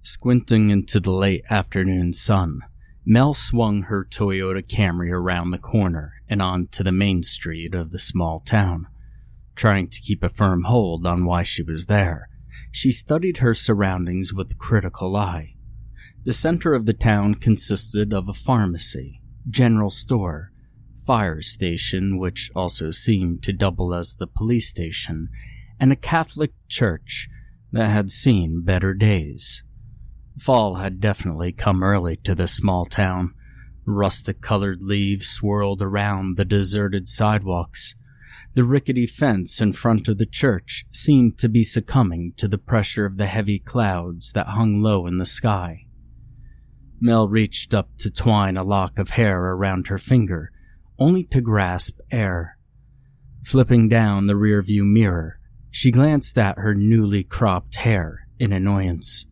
Squinting into the late afternoon sun, Mel swung her Toyota Camry around the corner and onto the main street of the small town. Trying to keep a firm hold on why she was there, she studied her surroundings with a critical eye. The center of the town consisted of a pharmacy, general store, fire station, which also seemed to double as the police station, and a Catholic church that had seen better days. Fall had definitely come early to this small town. Rustic-colored leaves swirled around the deserted sidewalks. The rickety fence in front of the church seemed to be succumbing to the pressure of the heavy clouds that hung low in the sky. Mel reached up to twine a lock of hair around her finger, only to grasp air. Flipping down the rearview mirror, she glanced at her newly cropped hair in annoyance.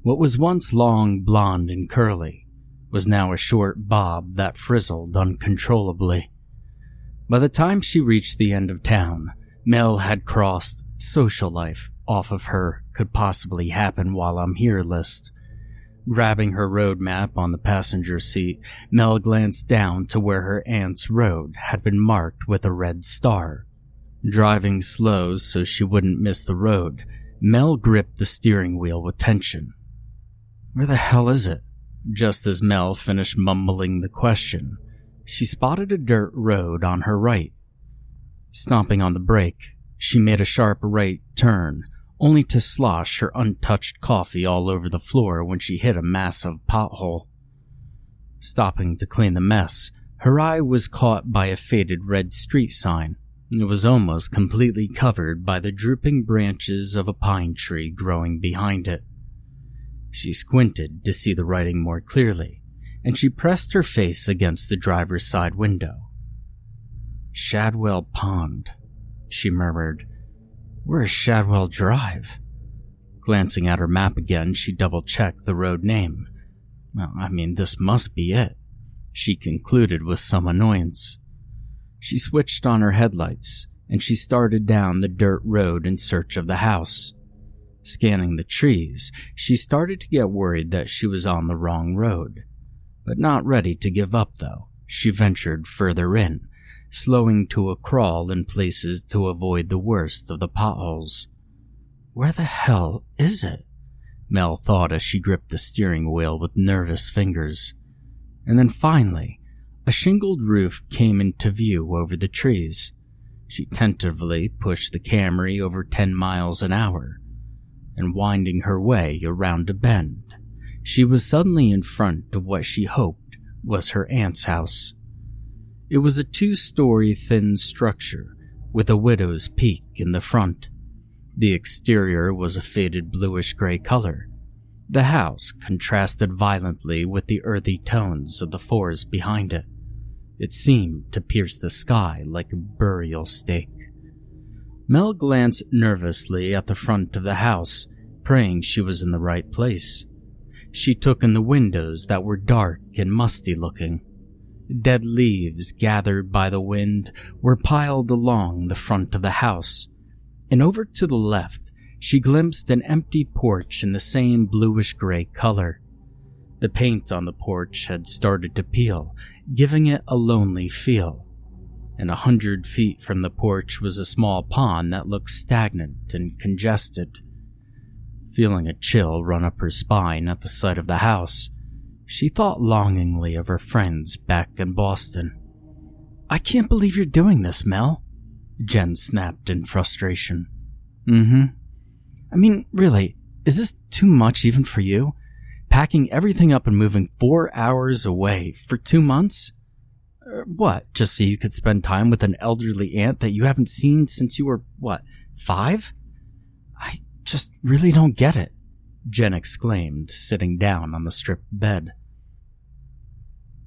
What was once long, blonde, and curly was now a short bob that frizzled uncontrollably. By the time she reached the end of town, Mel had crossed social life off of her could possibly happen while I'm here list. Grabbing her road map on the passenger seat, Mel glanced down to where her aunt's road had been marked with a red star. Driving slow so she wouldn't miss the road, Mel gripped the steering wheel with tension. Where the hell is it? Just as Mel finished mumbling the question, she spotted a dirt road on her right. Stomping on the brake, she made a sharp right turn, only to slosh her untouched coffee all over the floor when she hit a massive pothole. Stopping to clean the mess, her eye was caught by a faded red street sign. It was almost completely covered by the drooping branches of a pine tree growing behind it. She squinted to see the writing more clearly, and she pressed her face against the driver's side window. Shadwell Pond, she murmured. Where's Shadwell Drive? Glancing at her map again, she double-checked the road name. Well, this must be it, she concluded with some annoyance. She switched on her headlights, and she started down the dirt road in search of the house. Scanning the trees, she started to get worried that she was on the wrong road. But not ready to give up, though, she ventured further in, slowing to a crawl in places to avoid the worst of the potholes. Where the hell is it? Mel thought as she gripped the steering wheel with nervous fingers. And then finally, a shingled roof came into view over the trees. She tentatively pushed the Camry over 10 miles an hour, and winding her way around a bend, she was suddenly in front of what she hoped was her aunt's house. It was a 2-story thin structure with a widow's peak in the front. The exterior was a faded bluish-gray color. The house contrasted violently with the earthy tones of the forest behind it. It seemed to pierce the sky like a burial stake. Mel glanced nervously at the front of the house, praying she was in the right place. She took in the windows that were dark and musty-looking. Dead leaves gathered by the wind were piled along the front of the house, and over to the left she glimpsed an empty porch in the same bluish-gray color. The paint on the porch had started to peel, giving it a lonely feel, and 100 feet from the porch was a small pond that looked stagnant and congested. Feeling a chill run up her spine at the sight of the house, she thought longingly of her friends back in Boston. "I can't believe you're doing this, Mel," Jen snapped in frustration. Really, is this too much even for you? Packing everything up and moving 4 hours away for 2 months? What, just so you could spend time with an elderly aunt that you haven't seen since you were, 5? I just really don't get it, Jen exclaimed, sitting down on the stripped bed.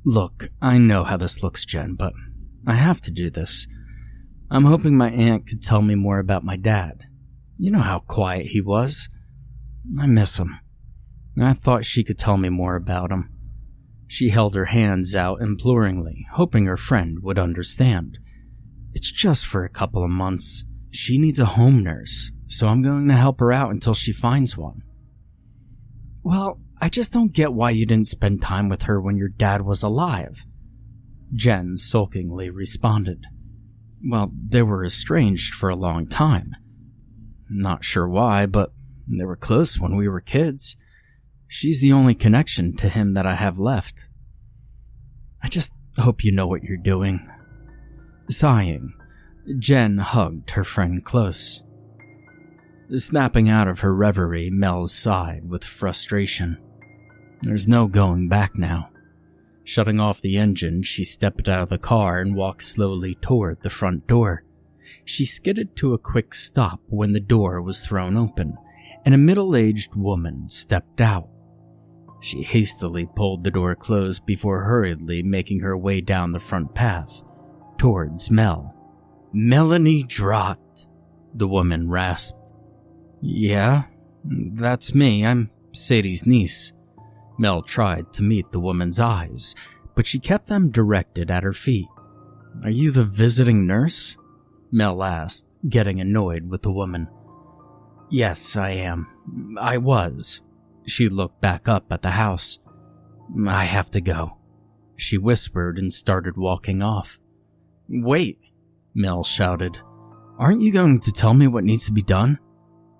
Look, I know how this looks, Jen, but I have to do this. I'm hoping my aunt could tell me more about my dad. You know how quiet he was. I miss him. I thought she could tell me more about him. She held her hands out imploringly, hoping her friend would understand. It's just for a couple of months. She needs a home nurse, so I'm going to help her out until she finds one. Well, I just don't get why you didn't spend time with her when your dad was alive, Jen sulkingly responded. Well, they were estranged for a long time. Not sure why, but they were close when we were kids. She's the only connection to him that I have left. I just hope you know what you're doing. Sighing, Jen hugged her friend close. Snapping out of her reverie, Mel sighed with frustration. There's no going back now. Shutting off the engine, she stepped out of the car and walked slowly toward the front door. She skidded to a quick stop when the door was thrown open, and a middle-aged woman stepped out. She hastily pulled the door closed before hurriedly making her way down the front path, towards Mel. "Melanie Drott," the woman rasped. "Yeah, that's me. I'm Sadie's niece." Mel tried to meet the woman's eyes, but she kept them directed at her feet. "Are you the visiting nurse?" Mel asked, getting annoyed with the woman. "Yes, I am. I was." She looked back up at the house. "I have to go," she whispered and started walking off. "Wait," Mel shouted. "Aren't you going to tell me what needs to be done?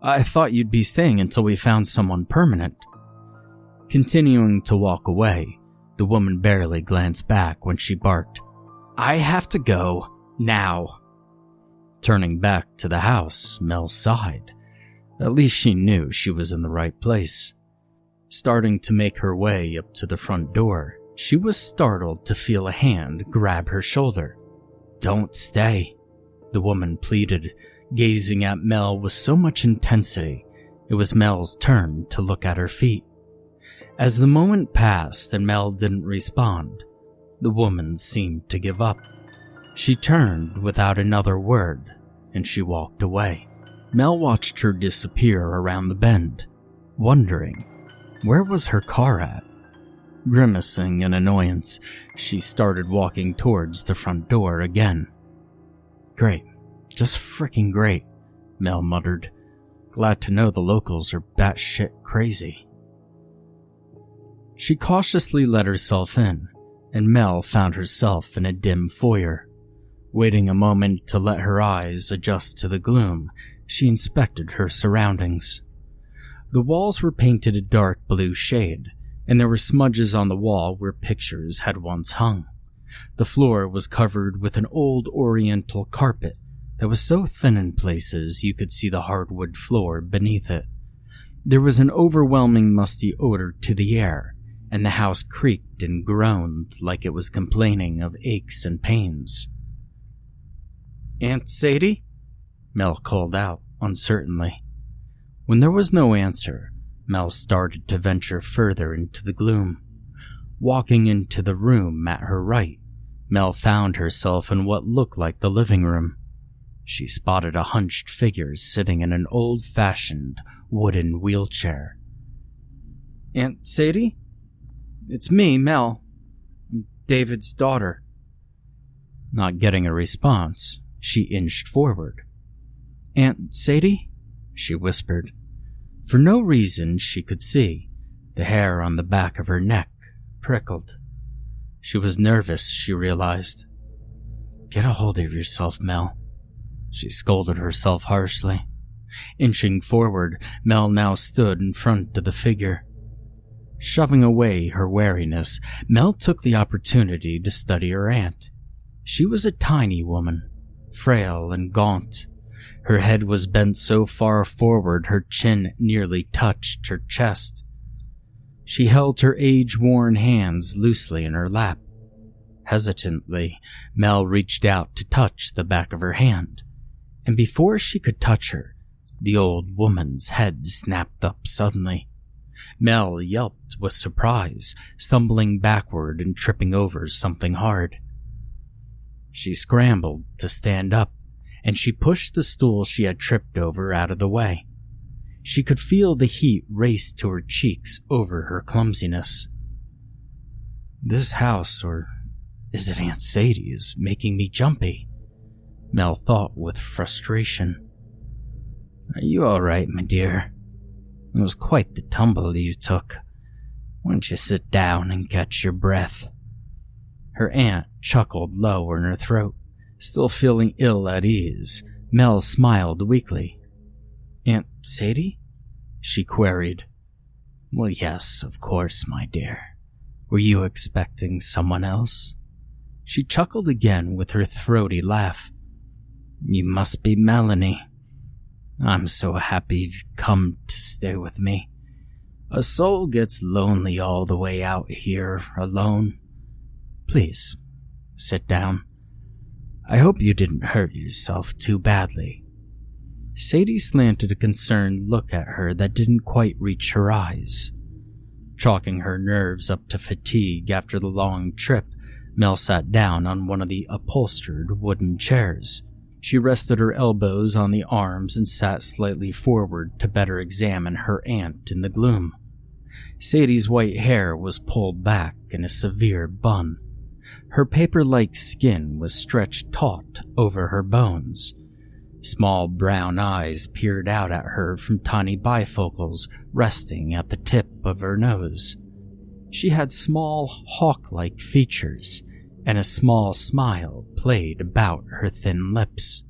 I thought you'd be staying until we found someone permanent." Continuing to walk away, the woman barely glanced back when she barked, "I have to go, now." Turning back to the house, Mel sighed. At least she knew she was in the right place. Starting to make her way up to the front door, she was startled to feel a hand grab her shoulder. "Don't stay," the woman pleaded, gazing at Mel with so much intensity, it was Mel's turn to look at her feet. As the moment passed and Mel didn't respond, the woman seemed to give up. She turned without another word, and she walked away. Mel watched her disappear around the bend, wondering, where was her car at? Grimacing in annoyance, she started walking towards the front door again. "Great. Just frickin' great," Mel muttered. "Glad to know the locals are batshit crazy." She cautiously let herself in, and Mel found herself in a dim foyer. Waiting a moment to let her eyes adjust to the gloom, she inspected her surroundings. The walls were painted a dark blue shade, and there were smudges on the wall where pictures had once hung. The floor was covered with an old oriental carpet that was so thin in places you could see the hardwood floor beneath it. There was an overwhelming musty odor to the air, and the house creaked and groaned like it was complaining of aches and pains. "Aunt Sadie?" Mel called out, uncertainly. When there was no answer, Mel started to venture further into the gloom. Walking into the room at her right, Mel found herself in what looked like the living room. She spotted a hunched figure sitting in an old-fashioned wooden wheelchair. "Aunt Sadie? It's me, Mel. I'm David's daughter." Not getting a response, she inched forward. "Aunt Sadie?" she whispered. For no reason she could see, the hair on the back of her neck prickled. She was nervous, she realized. "Get a hold of yourself, Mel," she scolded herself harshly. Inching forward, Mel now stood in front of the figure. Shoving away her wariness, Mel took the opportunity to study her aunt. She was a tiny woman, frail and gaunt. Her head was bent so far forward her chin nearly touched her chest. She held her age-worn hands loosely in her lap. Hesitantly, Mel reached out to touch the back of her hand, and before she could touch her, the old woman's head snapped up suddenly. Mel yelped with surprise, stumbling backward and tripping over something hard. She scrambled to stand up, and she pushed the stool she had tripped over out of the way. She could feel the heat race to her cheeks over her clumsiness. This house, or is it Aunt Sadie, is making me jumpy, Mel thought with frustration. "Are you all right, my dear?" It was quite the tumble you took. Why don't you sit down and catch your breath?" Her aunt chuckled low in her throat. Still feeling ill at ease, Mel smiled weakly. "Aunt Sadie?" she queried. "Well, yes, of course, my dear. Were you expecting someone else?" She chuckled again with her throaty laugh. "You must be Melanie. I'm so happy you've come to stay with me. A soul gets lonely all the way out here alone. Please, sit down. I hope you didn't hurt yourself too badly." Sadie slanted a concerned look at her that didn't quite reach her eyes. Chalking her nerves up to fatigue after the long trip, Mel sat down on one of the upholstered wooden chairs. She rested her elbows on the arms and sat slightly forward to better examine her aunt in the gloom. Sadie's white hair was pulled back in a severe bun. Her paper-like skin was stretched taut over her bones. Small brown eyes peered out at her from tiny bifocals resting at the tip of her nose. She had small, hawk-like features, and a small smile played about her thin lips.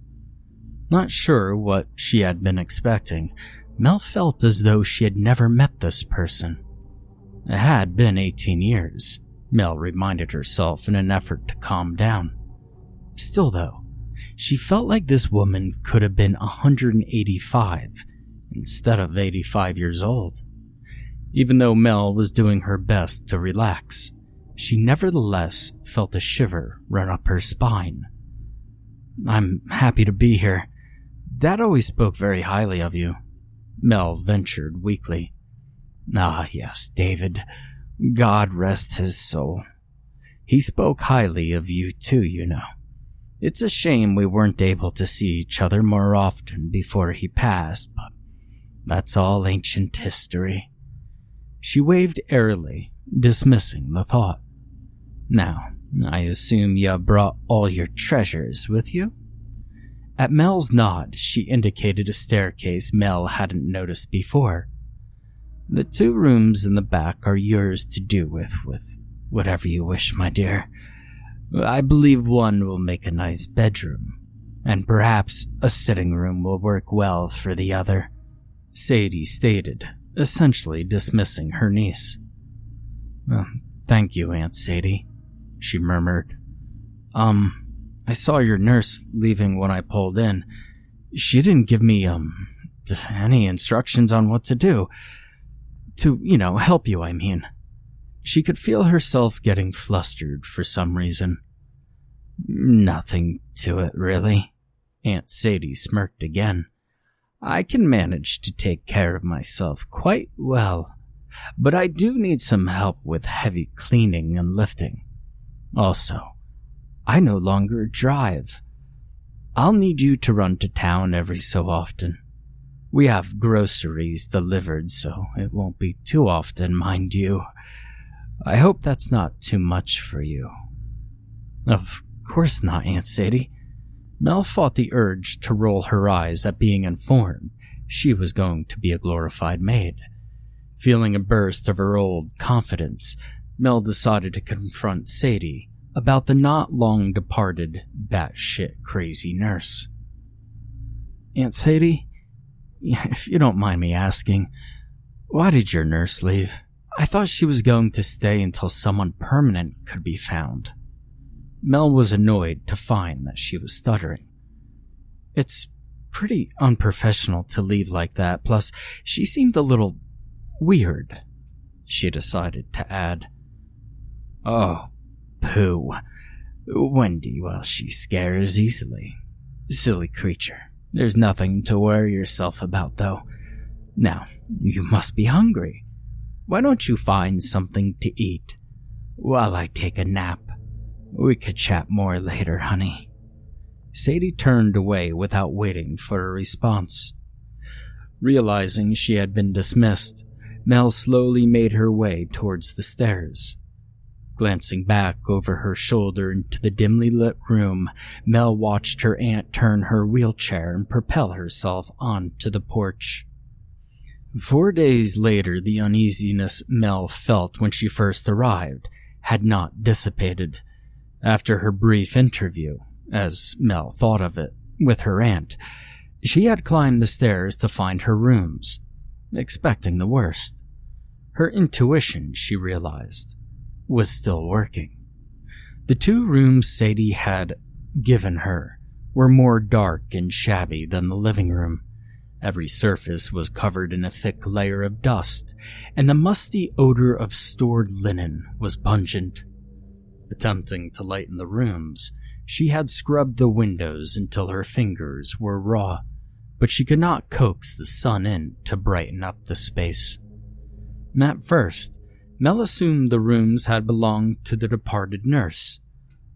Not sure what she had been expecting, Mel felt as though she had never met this person. It had been 18 years, Mel reminded herself in an effort to calm down. Still, though, she felt like this woman could have been 185 instead of 85 years old. Even though Mel was doing her best to relax, she nevertheless felt a shiver run up her spine. "I'm happy to be here. Dad always spoke very highly of you," Mel ventured weakly. "Ah, yes, David. God rest his soul. He spoke highly of you too, you know. It's a shame we weren't able to see each other more often before he passed, but that's all ancient history." She waved airily, dismissing the thought. "Now, I assume you brought all your treasures with you?" At Mel's nod, she indicated a staircase Mel hadn't noticed before. "The 2 rooms in the back are yours to do with whatever you wish, my dear. I believe one will make a nice bedroom, and perhaps a sitting room will work well for the other," Sadie stated, essentially dismissing her niece. "Thank you, Aunt Sadie," she murmured. I saw your nurse leaving when I pulled in. She didn't give me, any instructions on what to do. To, help you, I mean." She could feel herself getting flustered for some reason. "Nothing to it, really." Aunt Sadie smirked again. "I can manage to take care of myself quite well, but I do need some help with heavy cleaning and lifting. Also, I no longer drive. I'll need you to run to town every so often. We have groceries delivered, so it won't be too often, mind you. I hope that's not too much for you." "Of course not, Aunt Sadie." Mel fought the urge to roll her eyes at being informed she was going to be a glorified maid. Feeling a burst of her old confidence, Mel decided to confront Sadie about the not long departed batshit crazy nurse. "Aunt Sadie, if you don't mind me asking, why did your nurse leave? I thought she was going to stay until someone permanent could be found." Mel was annoyed to find that she was stuttering. "It's pretty unprofessional to leave like that, plus she seemed a little weird," she decided to add. "Oh, pooh. Wendy, well, she scares easily. Silly creature. There's nothing to worry yourself about, though. Now, you must be hungry. Why don't you find something to eat while I take a nap? We could chat more later, honey." Sadie turned away without waiting for a response. Realizing she had been dismissed, Mel slowly made her way towards the stairs. Glancing back over her shoulder into the dimly lit room, Mel watched her aunt turn her wheelchair and propel herself onto the porch. 4 days later, the uneasiness Mel felt when she first arrived had not dissipated. After her brief interview, as Mel thought of it, with her aunt, she had climbed the stairs to find her rooms, expecting the worst. Her intuition, she realized, was still working. The 2 rooms Sadie had given her were more dark and shabby than the living room. Every surface was covered in a thick layer of dust, and the musty odor of stored linen was pungent. Attempting to lighten the rooms, she had scrubbed the windows until her fingers were raw, but she could not coax the sun in to brighten up the space. At first, Mel assumed the rooms had belonged to the departed nurse.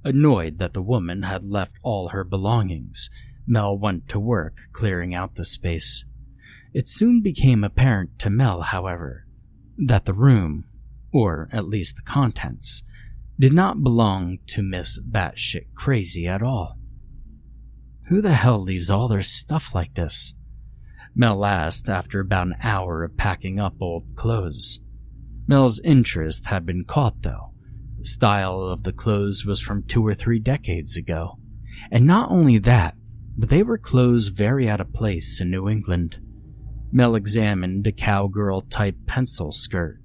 Annoyed that the woman had left all her belongings, Mel went to work clearing out the space. It soon became apparent to Mel, however, that the room, or at least the contents, did not belong to Miss Batshit Crazy at all. Who the hell leaves all their stuff like this? Mel asked after about an hour of packing up old clothes. Mel's interest had been caught, though. The style of the clothes was from 2 or 3 decades ago. And not only that, but they were clothes very out of place in New England. Mel examined a cowgirl-type pencil skirt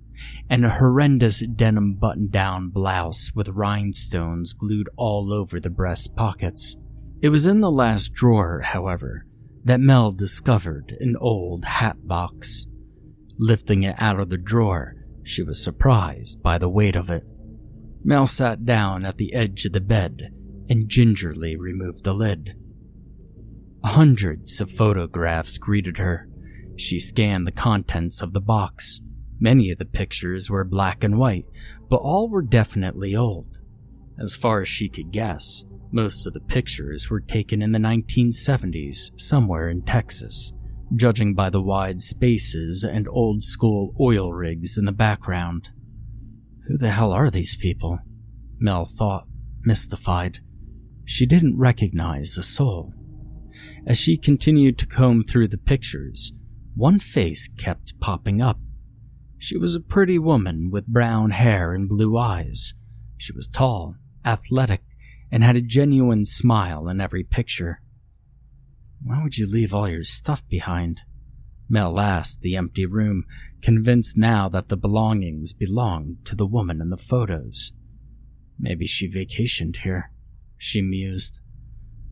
and a horrendous denim button-down blouse with rhinestones glued all over the breast pockets. It was in the last drawer, however, that Mel discovered an old hat box. Lifting it out of the drawer, she was surprised by the weight of it. Mel sat down at the edge of the bed and gingerly removed the lid. Hundreds of photographs greeted her. She scanned the contents of the box. Many of the pictures were black and white, but all were definitely old. As far as she could guess, most of the pictures were taken in the 1970s, somewhere in Texas, judging by the wide spaces and old-school oil rigs in the background. Who the hell are these people? Mel thought, mystified. She didn't recognize a soul. As she continued to comb through the pictures, one face kept popping up. She was a pretty woman with brown hair and blue eyes. She was tall, athletic, and had a genuine smile in every picture. Why would you leave all your stuff behind? Mel asked the empty room, convinced now that the belongings belonged to the woman in the photos. Maybe she vacationed here, she mused.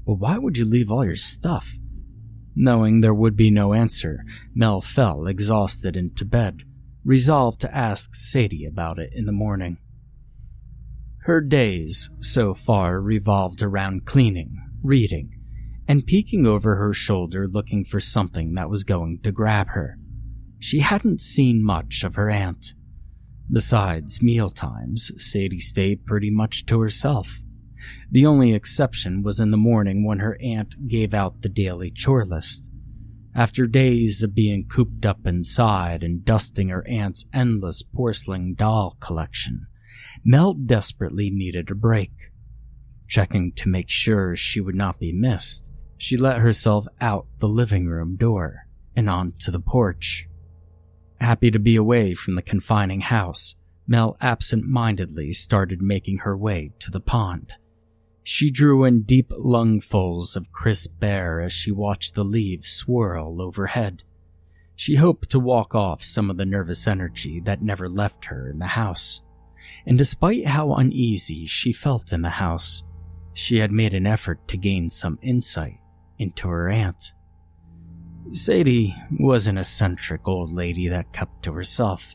But why would you leave all your stuff? Knowing there would be no answer, Mel fell exhausted into bed, resolved to ask Sadie about it in the morning. Her days, so far, revolved around cleaning, reading, and peeking over her shoulder looking for something that was going to grab her. She hadn't seen much of her aunt. Besides mealtimes, Sadie stayed pretty much to herself. The only exception was in the morning when her aunt gave out the daily chore list. After days of being cooped up inside and dusting her aunt's endless porcelain doll collection, Mel desperately needed a break. Checking to make sure she would not be missed, she let herself out the living room door and onto the porch. Happy to be away from the confining house, Mel absent-mindedly started making her way to the pond. She drew in deep lungfuls of crisp air as she watched the leaves swirl overhead. She hoped to walk off some of the nervous energy that never left her in the house. And despite how uneasy she felt in the house, she had made an effort to gain some insight into her aunt. Sadie was an eccentric old lady that kept to herself.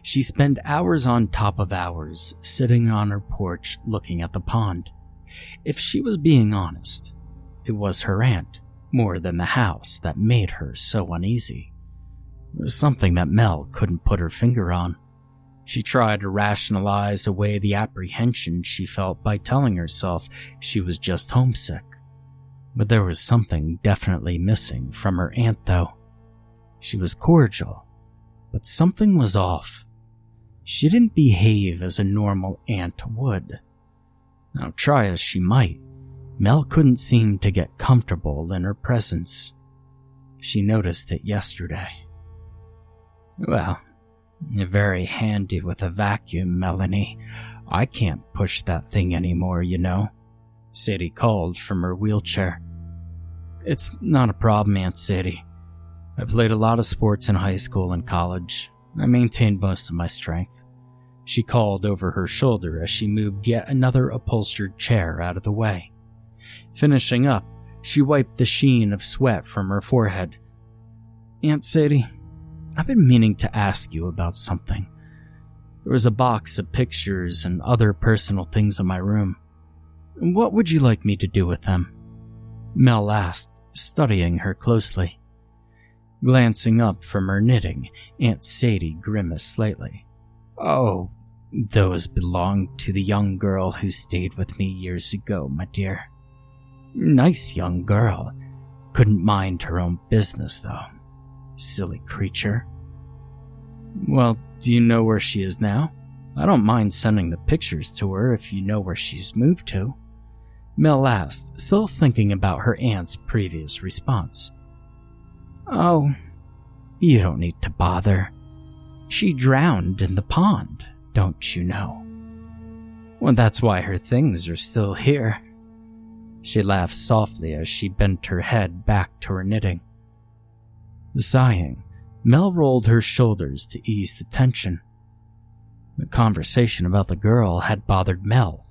She spent hours on top of hours sitting on her porch looking at the pond. If she was being honest, it was her aunt, more than the house, that made her so uneasy. It was something that Mel couldn't put her finger on. She tried to rationalize away the apprehension she felt by telling herself she was just homesick. But there was something definitely missing from her aunt, though. She was cordial, but something was off. She didn't behave as a normal aunt would. Now, try as she might, Mel couldn't seem to get comfortable in her presence. She noticed it yesterday. Well, you're very handy with a vacuum, Melanie. I can't push that thing anymore, you know, Sadie called from her wheelchair. It's not a problem, Aunt Sadie. I played a lot of sports in high school and college. I maintained most of my strength, she called over her shoulder as she moved yet another upholstered chair out of the way. Finishing up, she wiped the sheen of sweat from her forehead. Aunt Sadie, I've been meaning to ask you about something. There was a box of pictures and other personal things in my room. What would you like me to do with them? Mel asked, studying her closely. Glancing up from her knitting, Aunt Sadie grimaced slightly. Oh, those belonged to the young girl who stayed with me years ago, my dear. Nice young girl. Couldn't mind her own business, though. Silly creature. Well, do you know where she is now? I don't mind sending the pictures to her if you know where she's moved to. Mel asked, still thinking about her aunt's previous response. Oh, you don't need to bother. She drowned in the pond, don't you know? Well, that's why her things are still here. She laughed softly as she bent her head back to her knitting. Sighing, Mel rolled her shoulders to ease the tension. The conversation about the girl had bothered Mel.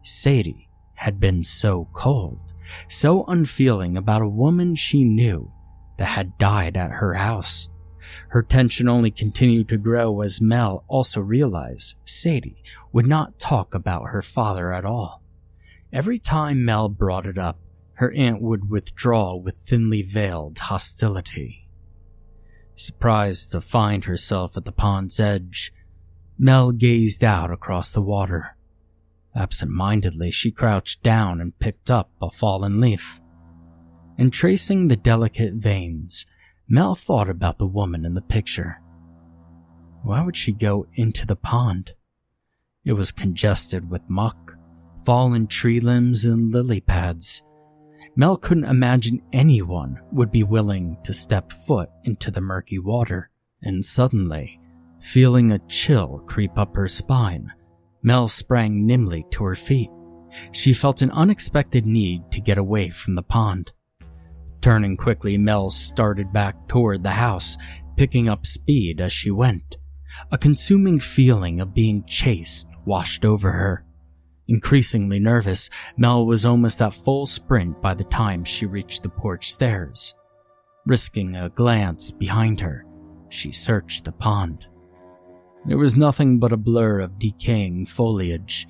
Sadie had been so cold, so unfeeling about a woman she knew that had died at her house. Her tension only continued to grow as Mel also realized Sadie would not talk about her father at all. Every time Mel brought it up, her aunt would withdraw with thinly veiled hostility. Surprised to find herself at the pond's edge, Mel gazed out across the water. Absent-mindedly, she crouched down and picked up a fallen leaf. And tracing the delicate veins, Mel thought about the woman in the picture. Why would she go into the pond? It was congested with muck, fallen tree limbs, and lily pads. Mel couldn't imagine anyone would be willing to step foot into the murky water, and suddenly, feeling a chill creep up her spine, Mel sprang nimbly to her feet. She felt an unexpected need to get away from the pond. Turning quickly, Mel started back toward the house, picking up speed as she went. A consuming feeling of being chased washed over her. Increasingly nervous, Mel was almost at full sprint by the time she reached the porch stairs. Risking a glance behind her, she searched the pond. There was nothing but a blur of decaying foliage,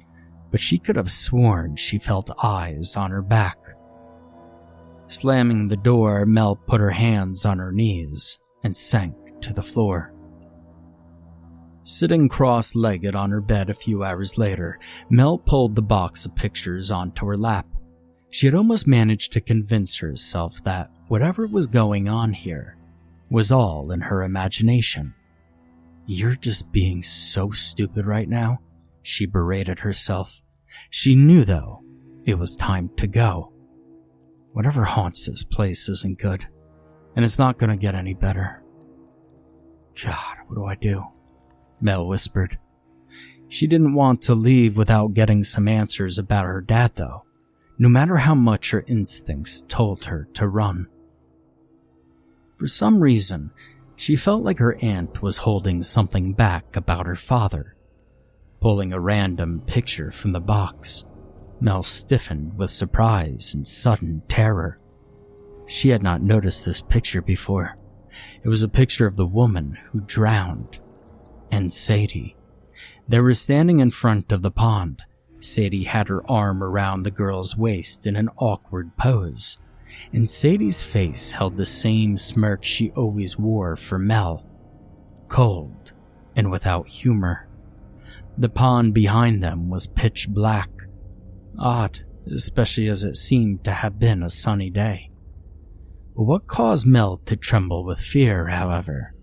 but she could have sworn she felt eyes on her back. Slamming the door, Mel put her hands on her knees and sank to the floor. Sitting cross-legged on her bed a few hours later, Mel pulled the box of pictures onto her lap. She had almost managed to convince herself that whatever was going on here was all in her imagination. You're just being so stupid right now, she berated herself. She knew, though, it was time to go. Whatever haunts this place isn't good, and it's not going to get any better. God, what do? Mel whispered. She didn't want to leave without getting some answers about her dad, though, no matter how much her instincts told her to run. For some reason, she felt like her aunt was holding something back about her father. Pulling a random picture from the box, Mel stiffened with surprise and sudden terror. She had not noticed this picture before. It was a picture of the woman who drowned, and Sadie. They were standing in front of the pond. Sadie had her arm around the girl's waist in an awkward pose, and Sadie's face held the same smirk she always wore for Mel, cold and without humor. The pond behind them was pitch black. Odd, especially as it seemed to have been a sunny day. But what caused Mel to tremble with fear, however,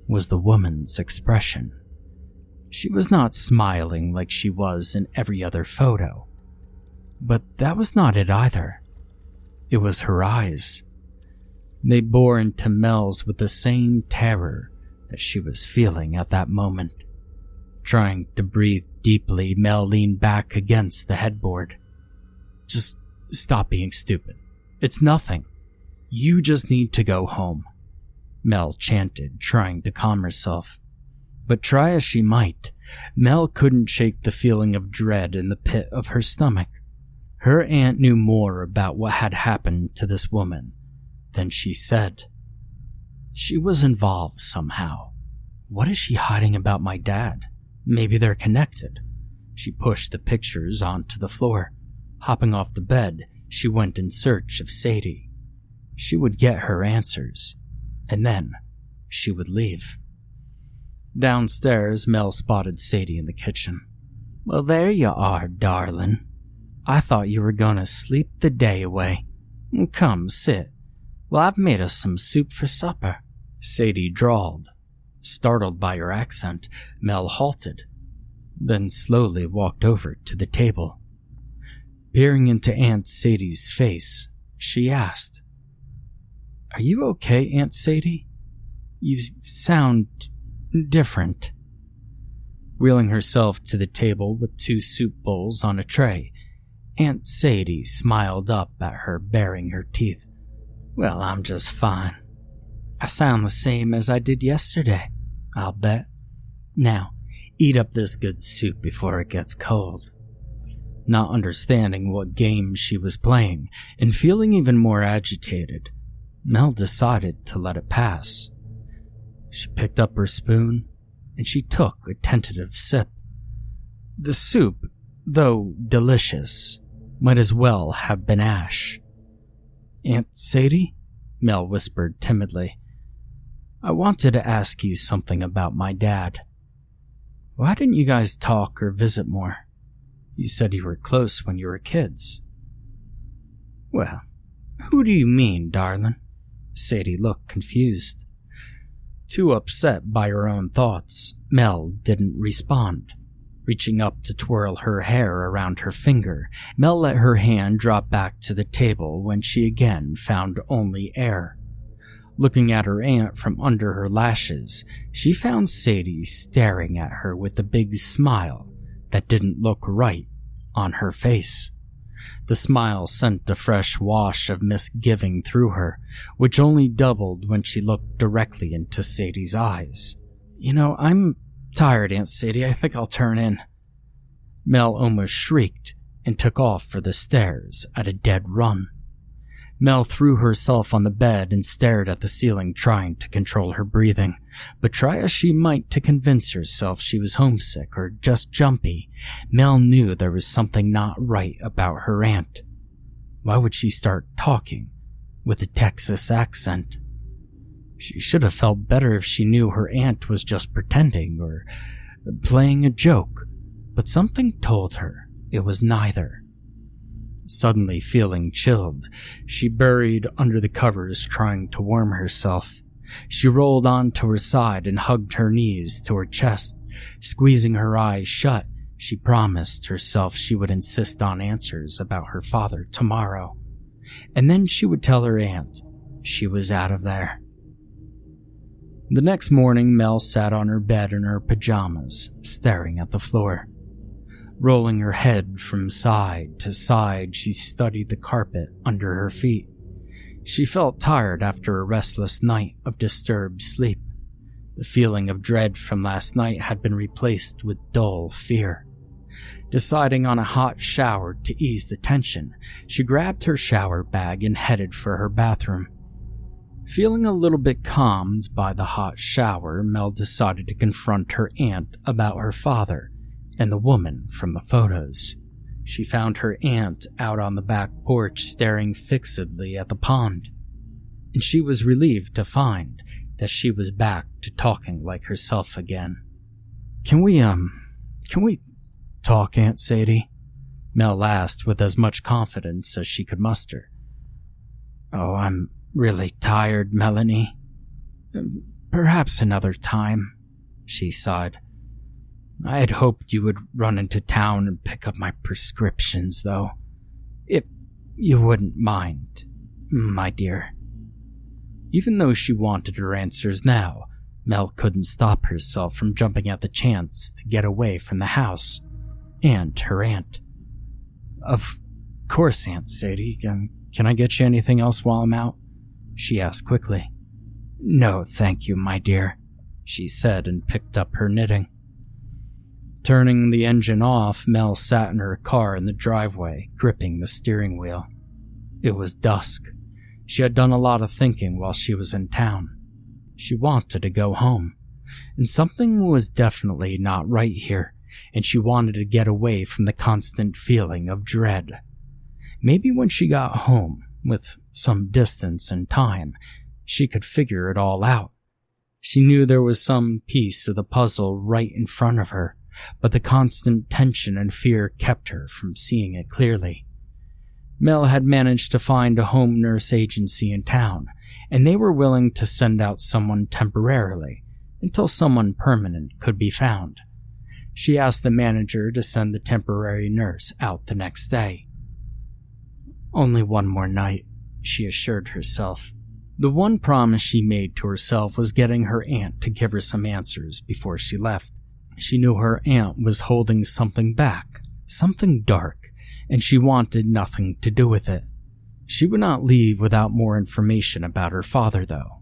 was the woman's expression. She was not smiling like she was in every other photo. But that was not it either. It was her eyes. They bore into Mel's with the same terror that she was feeling at that moment. Trying to breathe deeply, Mel leaned back against the headboard. "Just stop being stupid. It's nothing. You just need to go home," Mel chanted, trying to calm herself. But try as she might, Mel couldn't shake the feeling of dread in the pit of her stomach. Her aunt knew more about what had happened to this woman than she said. She was involved somehow. What is she hiding about my dad? Maybe they're connected. She pushed the pictures onto the floor. Hopping off the bed, she went in search of Sadie. She would get her answers, and then she would leave. Downstairs, Mel spotted Sadie in the kitchen. "Well, there you are, darling. I thought you were gonna sleep the day away. Come, sit. Well, I've made us some soup for supper," Sadie drawled. Startled by her accent, Mel halted, then slowly walked over to the table. Peering into Aunt Sadie's face, she asked, "Are you okay, Aunt Sadie? You sound different." Wheeling herself to the table with 2 soup bowls on a tray, Aunt Sadie smiled up at her, baring her teeth. "Well, I'm just fine. I sound the same as I did yesterday, I'll bet. Now, eat up this good soup before it gets cold." Not understanding what game she was playing, and feeling even more agitated, Mel decided to let it pass. She picked up her spoon, and she took a tentative sip. The soup, though delicious, might as well have been ash. "Aunt Sadie?" Mel whispered timidly. "I wanted to ask you something about my dad. Why didn't you guys talk or visit more? You said you were close when you were kids." "Well, who do you mean, darling?" Sadie looked confused. Too upset by her own thoughts, Mel didn't respond. Reaching up to twirl her hair around her finger, Mel let her hand drop back to the table when she again found only air. Looking at her aunt from under her lashes, she found Sadie staring at her with a big smile that didn't look right on her face. The smile sent a fresh wash of misgiving through her, which only doubled when she looked directly into Sadie's eyes. "You know, I'm tired, Aunt Sadie. I think I'll turn in." Mel almost shrieked and took off for the stairs at a dead run. Mel threw herself on the bed and stared at the ceiling, trying to control her breathing. But try as she might to convince herself she was homesick or just jumpy, Mel knew there was something not right about her aunt. Why would she start talking with a Texas accent? She should have felt better if she knew her aunt was just pretending or playing a joke, but something told her it was neither. Suddenly feeling chilled, she buried under the covers trying to warm herself. She rolled onto her side and hugged her knees to her chest. Squeezing her eyes shut, she promised herself she would insist on answers about her father tomorrow, and then she would tell her aunt she was out of there. The next morning, Mel sat on her bed in her pajamas, staring at the floor. Rolling her head from side to side, she studied the carpet under her feet. She felt tired after a restless night of disturbed sleep. The feeling of dread from last night had been replaced with dull fear. Deciding on a hot shower to ease the tension, she grabbed her shower bag and headed for her bathroom. Feeling a little bit calmed by the hot shower, Mel decided to confront her aunt about her father and the woman from the photos. She found her aunt out on the back porch staring fixedly at the pond, and she was relieved to find that she was back to talking like herself again. Can we talk, Aunt Sadie?" Mel asked with as much confidence as she could muster. "Oh, I'm really tired, Melanie. Perhaps another time," she sighed. "I had hoped you would run into town and pick up my prescriptions, though. If you wouldn't mind, my dear." Even though she wanted her answers now, Mel couldn't stop herself from jumping at the chance to get away from the house and her aunt. "Of course, Aunt Sadie. Can I get you anything else while I'm out?" she asked quickly. "No, thank you, my dear," she said and picked up her knitting. Turning the engine off, Mel sat in her car in the driveway, gripping the steering wheel. It was dusk. She had done a lot of thinking while she was in town. She wanted to go home, and something was definitely not right here, and she wanted to get away from the constant feeling of dread. Maybe when she got home, with some distance and time, she could figure it all out. She knew there was some piece of the puzzle right in front of her, but the constant tension and fear kept her from seeing it clearly. Mel had managed to find a home nurse agency in town, and they were willing to send out someone temporarily until someone permanent could be found. She asked the manager to send the temporary nurse out the next day. "Only one more night," she assured herself. The one promise she made to herself was getting her aunt to give her some answers before she left. She knew her aunt was holding something back, something dark, and she wanted nothing to do with it. She would not leave without more information about her father, though.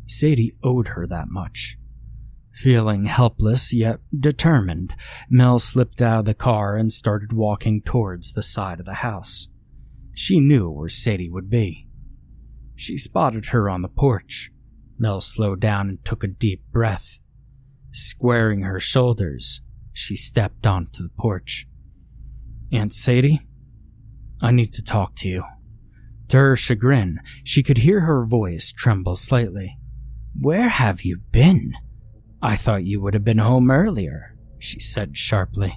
Sadie owed her that much. Feeling helpless yet determined, Mel slipped out of the car and started walking towards the side of the house. She knew where Sadie would be. She spotted her on the porch. Mel slowed down and took a deep breath. Squaring her shoulders, she stepped onto the porch. "Aunt Sadie, I need to talk to you." To her chagrin, she could hear her voice tremble slightly. "Where have you been? I thought you would have been home earlier," she said sharply.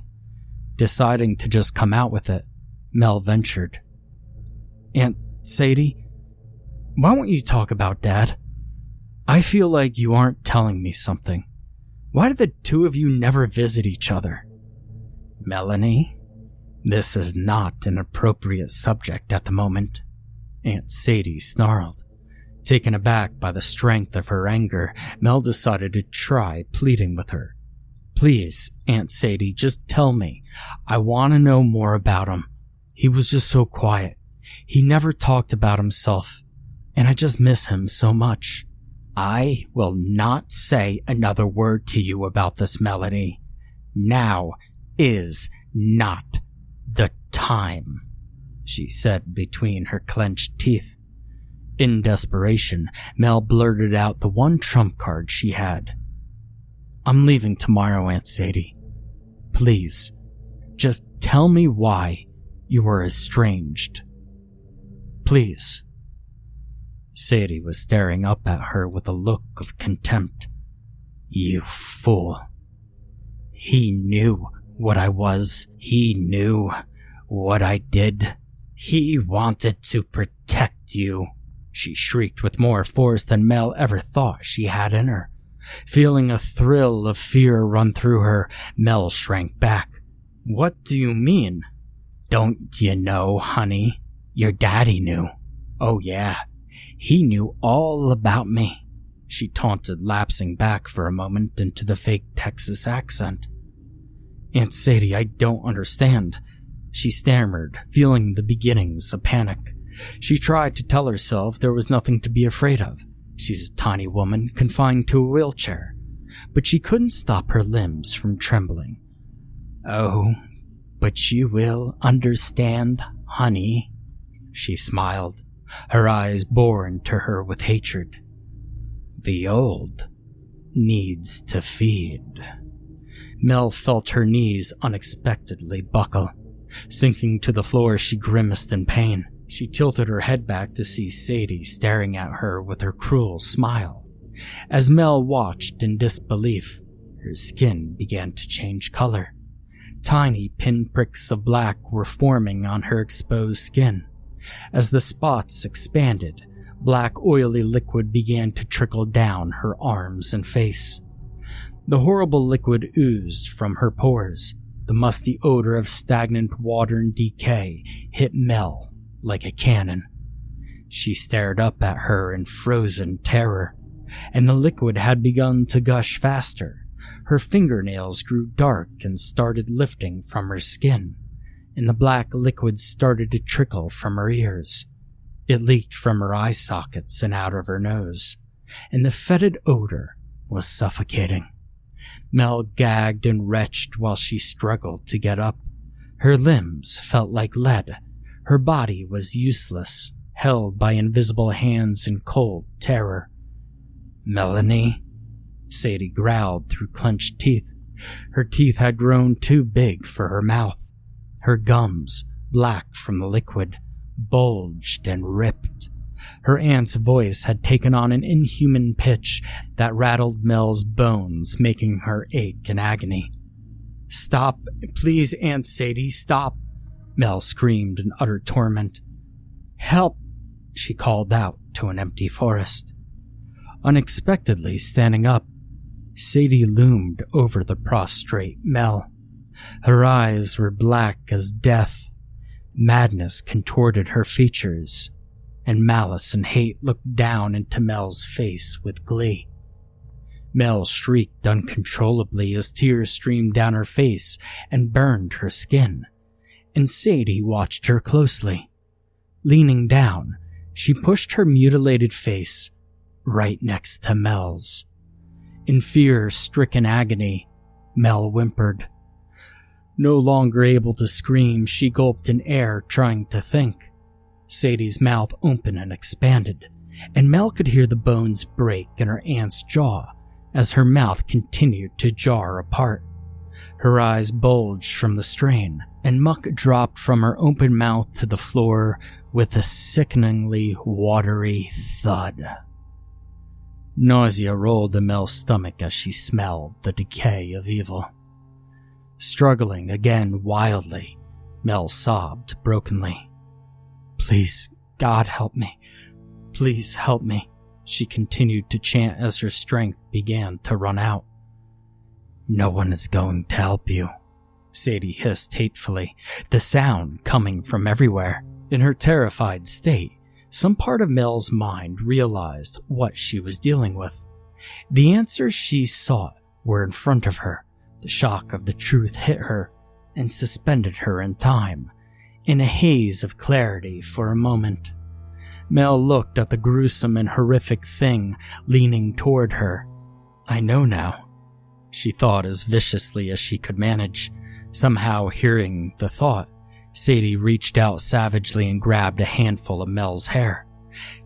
Deciding to just come out with it, Mel ventured. "Aunt Sadie, why won't you talk about Dad? I feel like you aren't telling me something. Why do the two of you never visit each other?" "Melanie, this is not an appropriate subject at the moment," Aunt Sadie snarled. Taken aback by the strength of her anger, Mel decided to try pleading with her. "Please, Aunt Sadie, just tell me. I want to know more about him. He was just so quiet. He never talked about himself, and I just miss him so much." "I will not say another word to you about this, Melanie. Now is not the time," she said between her clenched teeth. In desperation, Mel blurted out the one trump card she had. "I'm leaving tomorrow, Aunt Sadie. Please, just tell me why you were estranged. Please." Sadie was staring up at her with a look of contempt. "You fool. He knew what I was. He knew what I did. He wanted to protect you," she shrieked with more force than Mel ever thought she had in her. Feeling a thrill of fear run through her, Mel shrank back. "What do you mean?" "Don't you know, honey? Your daddy knew. Oh yeah, he knew all about me," she taunted, lapsing back for a moment into the fake Texas accent. "Aunt Sadie, I don't understand," she stammered, feeling the beginnings of panic. She tried to tell herself there was nothing to be afraid of. She's a tiny woman confined to a wheelchair, but she couldn't stop her limbs from trembling. "Oh, but you will understand, honey," she smiled, her eyes boring to her with hatred. "The old needs to feed." Mel felt her knees unexpectedly buckle. Sinking to the floor, she grimaced in pain. She tilted her head back to see Sadie staring at her with her cruel smile. As Mel watched in disbelief, her skin began to change color. Tiny pinpricks of black were forming on her exposed skin. As the spots expanded, black oily liquid began to trickle down her arms and face. The horrible liquid oozed from her pores. The musty odor of stagnant water and decay hit Mel like a cannon. She stared up at her in frozen terror. and the liquid had begun to gush faster. Her fingernails grew dark and started lifting from her skin, and the black liquid started to trickle from her ears. It leaked from her eye sockets and out of her nose, and the fetid odor was suffocating. Mel gagged and retched while she struggled to get up. Her limbs felt like lead. Her body was useless, held by invisible hands in cold terror. "Melanie?" Sadie growled through clenched teeth. Her teeth had grown too big for her mouth. Her gums, black from the liquid, bulged and ripped. Her aunt's voice had taken on an inhuman pitch that rattled Mel's bones, making her ache in agony. "Stop, please, Aunt Sadie, stop!" Mel screamed in utter torment. "Help!" she called out to an empty forest. Unexpectedly standing up, Sadie loomed over the prostrate Mel. Her eyes were black as death. Madness contorted her features, and malice and hate looked down into Mel's face with glee. Mel shrieked uncontrollably as tears streamed down her face and burned her skin, and Sadie watched her closely. Leaning down, she pushed her mutilated face right next to Mel's. In fear-stricken agony, Mel whimpered. No longer able to scream, she gulped in air, trying to think. Sadie's mouth opened and expanded, and Mel could hear the bones break in her aunt's jaw as her mouth continued to jar apart. Her eyes bulged from the strain, and muck dropped from her open mouth to the floor with a sickeningly watery thud. Nausea rolled in Mel's stomach as she smelled the decay of evil. Struggling again wildly, Mel sobbed brokenly. "Please, God, help me. Please help me," she continued to chant as her strength began to run out. "No one is going to help you," Sadie hissed hatefully, the sound coming from everywhere. In her terrified state, some part of Mel's mind realized what she was dealing with. The answers she sought were in front of her. The shock of the truth hit her and suspended her in time, in a haze of clarity for a moment. Mel looked at the gruesome and horrific thing leaning toward her. "I know now," she thought as viciously as she could manage. Somehow hearing the thought, Sadie reached out savagely and grabbed a handful of Mel's hair.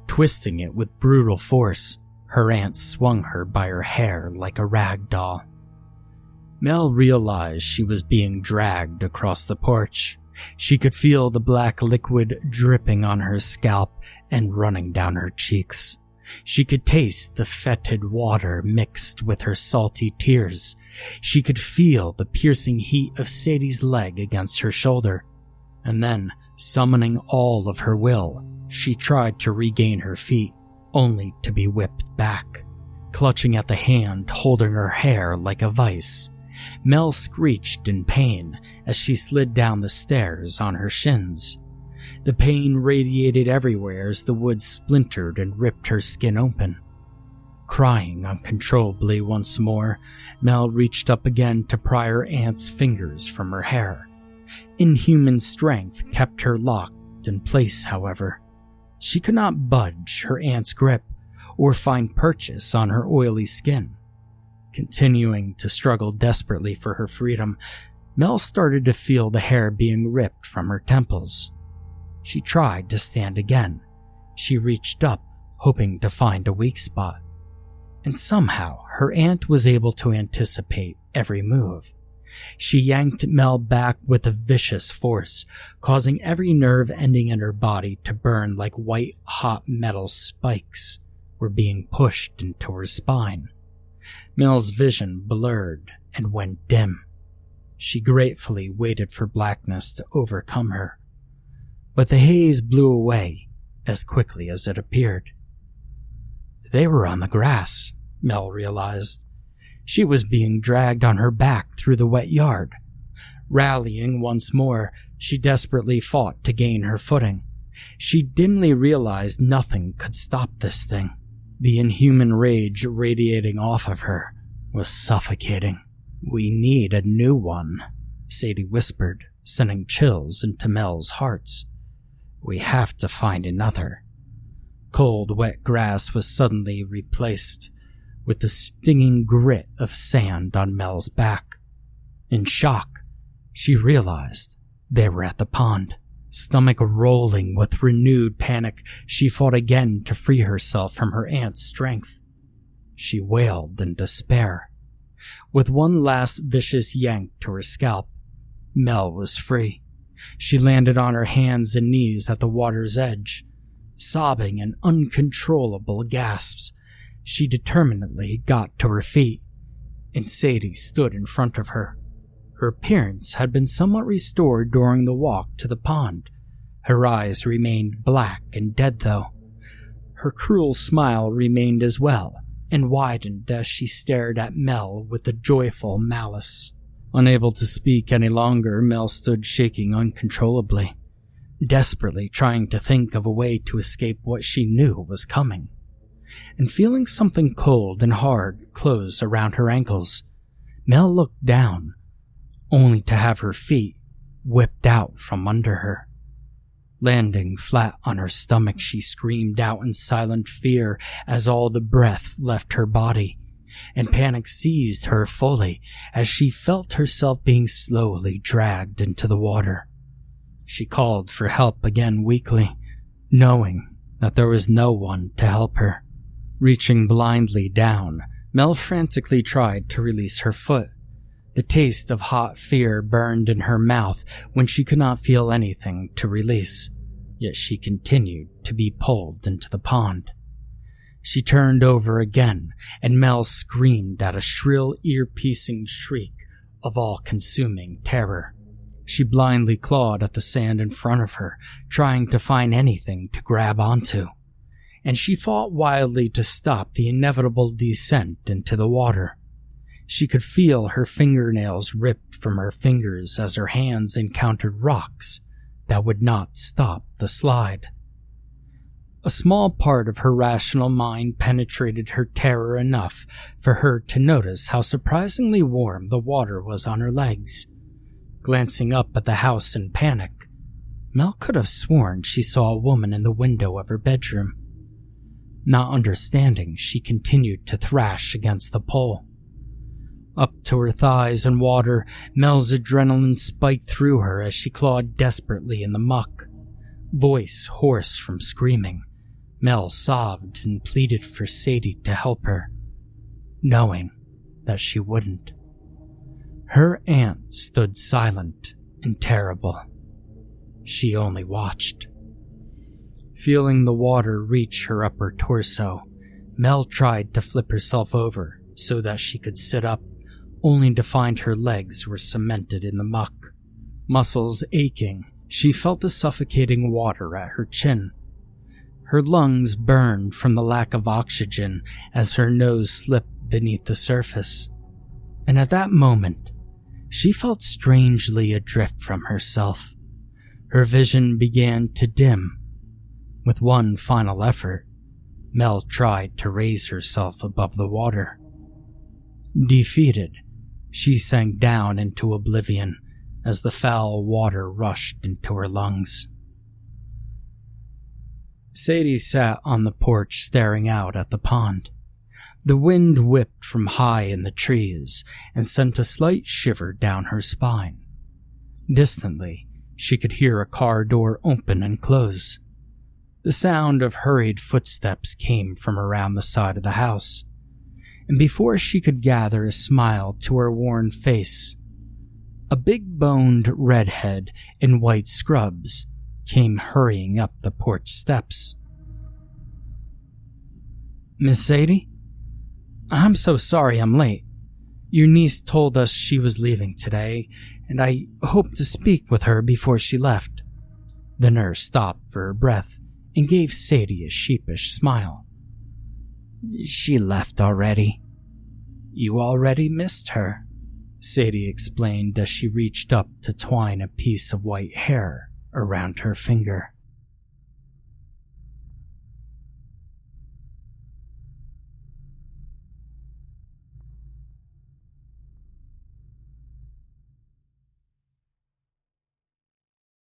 Twisting it with brutal force, her aunt swung her by her hair like a rag doll. Mel realized she was being dragged across the porch. She could feel the black liquid dripping on her scalp and running down her cheeks. She could taste the fetid water mixed with her salty tears. She could feel the piercing heat of Sadie's leg against her shoulder. And then, summoning all of her will, she tried to regain her feet, only to be whipped back. Clutching at the hand holding her hair like a vice, Mel screeched in pain as she slid down the stairs on her shins. The pain radiated everywhere as the wood splintered and ripped her skin open. Crying uncontrollably once more, Mel reached up again to pry her aunt's fingers from her hair. Inhuman strength kept her locked in place, however. She could not budge her aunt's grip or find purchase on her oily skin. Continuing to struggle desperately for her freedom, Mel started to feel the hair being ripped from her temples. She tried to stand again. She reached up, hoping to find a weak spot. And somehow, her aunt was able to anticipate every move. She yanked Mel back with a vicious force, causing every nerve ending in her body to burn like white-hot metal spikes were being pushed into her spine. Mel's vision blurred and went dim. She gratefully waited for blackness to overcome her. But the haze blew away as quickly as it appeared. They were on the grass, Mel realized. She was being dragged on her back through the wet yard. Rallying once more, she desperately fought to gain her footing. She dimly realized nothing could stop this thing. The inhuman rage radiating off of her was suffocating. "We need a new one," Sadie whispered, sending chills into Mel's hearts. "We have to find another." Cold, wet grass was suddenly replaced with the stinging grit of sand on Mel's back. In shock, she realized they were at the pond. Stomach rolling with renewed panic, she fought again to free herself from her aunt's strength. She wailed in despair. With one last vicious yank to her scalp, Mel was free. She landed on her hands and knees at the water's edge. Sobbing in uncontrollable gasps, she determinedly got to her feet, and Sadie stood in front of her. Her appearance had been somewhat restored during the walk to the pond. Her eyes remained black and dead, though. Her cruel smile remained as well, and widened as she stared at Mel with a joyful malice. Unable to speak any longer, Mel stood shaking uncontrollably, desperately trying to think of a way to escape what she knew was coming. And feeling something cold and hard close around her ankles, Mel looked down, only to have her feet whipped out from under her. Landing flat on her stomach, she screamed out in silent fear as all the breath left her body, and panic seized her fully as she felt herself being slowly dragged into the water. She called for help again weakly, knowing that there was no one to help her. Reaching blindly down, Mel frantically tried to release her foot. The taste of hot fear burned in her mouth when she could not feel anything to release, yet she continued to be pulled into the pond. She turned over again, and Mel screamed at a shrill, ear-piercing shriek of all-consuming terror. She blindly clawed at the sand in front of her, trying to find anything to grab onto, and she fought wildly to stop the inevitable descent into the water. She could feel her fingernails ripped from her fingers as her hands encountered rocks that would not stop the slide. A small part of her rational mind penetrated her terror enough for her to notice how surprisingly warm the water was on her legs. Glancing up at the house in panic, Mel could have sworn she saw a woman in the window of her bedroom. Not understanding, she continued to thrash against the pole. Up to her thighs in water, Mel's adrenaline spiked through her as she clawed desperately in the muck. Voice hoarse from screaming, Mel sobbed and pleaded for Sadie to help her, knowing that she wouldn't. Her aunt stood silent and terrible. She only watched. Feeling the water reach her upper torso, Mel tried to flip herself over so that she could sit up, only to find her legs were cemented in the muck. Muscles aching, she felt the suffocating water at her chin. Her lungs burned from the lack of oxygen as her nose slipped beneath the surface. And at that moment, she felt strangely adrift from herself. Her vision began to dim. With one final effort, Mel tried to raise herself above the water. Defeated, she sank down into oblivion as the foul water rushed into her lungs. Sadie sat on the porch staring out at the pond. The wind whipped from high in the trees and sent a slight shiver down her spine. Distantly, she could hear a car door open and close. The sound of hurried footsteps came from around the side of the house, and before she could gather a smile to her worn face, a big-boned redhead in white scrubs came hurrying up the porch steps. "Miss Sadie? I'm so sorry I'm late. Your niece told us she was leaving today, and I hoped to speak with her before she left." The nurse stopped for her breath and gave Sadie a sheepish smile. "She left already. You already missed her," Sadie explained as she reached up to twine a piece of white hair around her finger.